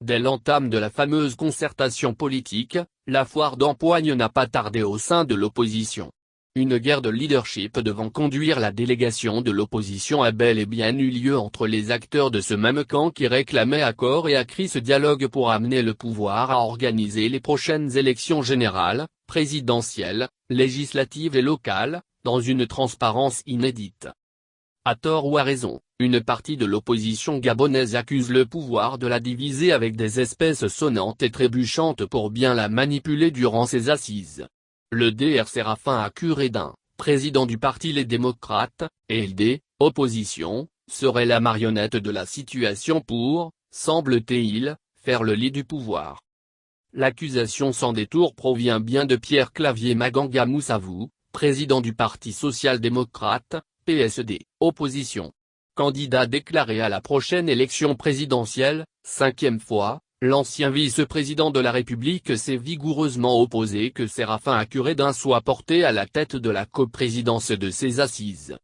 Dès l'entame de la fameuse concertation politique, la foire d'empoigne n'a pas tardé au sein de l'opposition. Une guerre de leadership devant conduire la délégation de l'opposition a bel et bien eu lieu entre les acteurs de ce même camp qui réclamaient à corps et à cri ce dialogue pour amener le pouvoir à organiser les prochaines élections générales, présidentielles, législatives et locales, dans une transparence inédite. À tort ou à raison, une partie de l'opposition gabonaise accuse le pouvoir de la diviser avec des espèces sonnantes et trébuchantes pour bien la manipuler durant ses assises. Le Dr Séraphin Hakuredin, président du parti Les Démocrates, LD, opposition, serait la marionnette de la situation pour, semble-t-il, faire le lit du pouvoir. L'accusation sans détour provient bien de Pierre Clavier Maganga Moussavou, président du Parti social-démocrate, PSD, opposition. Candidat déclaré à la prochaine élection présidentielle, 5e fois, l'ancien vice-président de la République s'est vigoureusement opposé que Séraphin Hakuredin soit porté à la tête de la coprésidence de ces assises.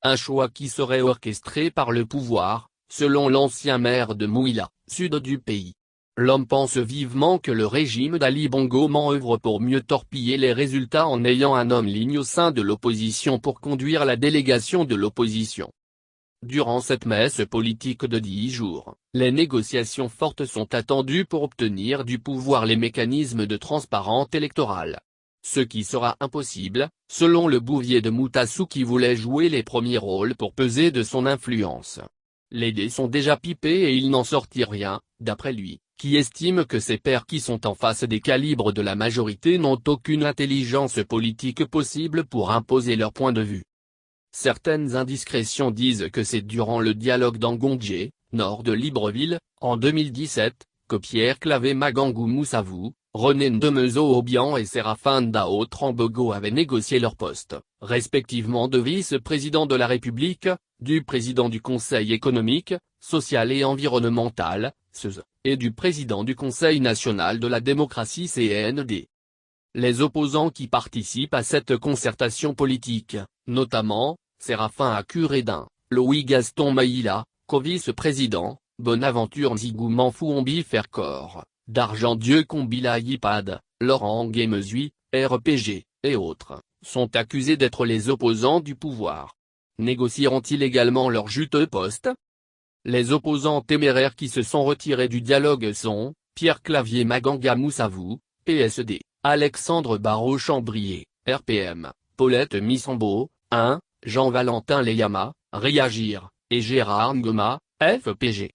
Un choix qui serait orchestré par le pouvoir, selon l'ancien maire de Mouila, sud du pays. L'homme pense vivement que le régime d'Ali Bongo m'œuvre pour mieux torpiller les résultats en ayant un homme ligne au sein de l'opposition pour conduire la délégation de l'opposition. Durant cette messe politique de 10 jours, les négociations fortes sont attendues pour obtenir du pouvoir les mécanismes de transparence électorale. Ce qui sera impossible, selon le Bouvier de Moutassou qui voulait jouer les premiers rôles pour peser de son influence. Les dés sont déjà pipés et il n'en sortit rien, d'après lui, qui estime que ces pairs qui sont en face des calibres de la majorité n'ont aucune intelligence politique possible pour imposer leur point de vue. Certaines indiscrétions disent que c'est durant le dialogue d'Angondjé, nord de Libreville, en 2017, que Pierre Clavier Maganga Moussavou, René Ndemezo Obiang et Séraphin Ndao Trambogo avaient négocié leurs postes, respectivement de vice-président de la République, du président du Conseil économique, social et environnemental, CESE, et du président du Conseil national de la démocratie CND. Les opposants qui participent à cette concertation politique, notamment, Séraphin Hakuredin, Louis-Gaston Maïla, co-vice-président, Bonaventure Nzigou Manfoumbi Ferkor, D'Argent-Dieu Kombila Yipad, Laurent Guémezui, RPG, et autres, sont accusés d'être les opposants du pouvoir. Négocieront-ils également leur juteux poste? Les opposants téméraires qui se sont retirés du dialogue sont, Pierre Clavier Maganga Moussavou, PSD, Alexandre Barraud-Chambrier, RPM, Paulette Missambo, 1, Jean-Valentin Leyama, Réagir, et Gérard Ngoma, FPG.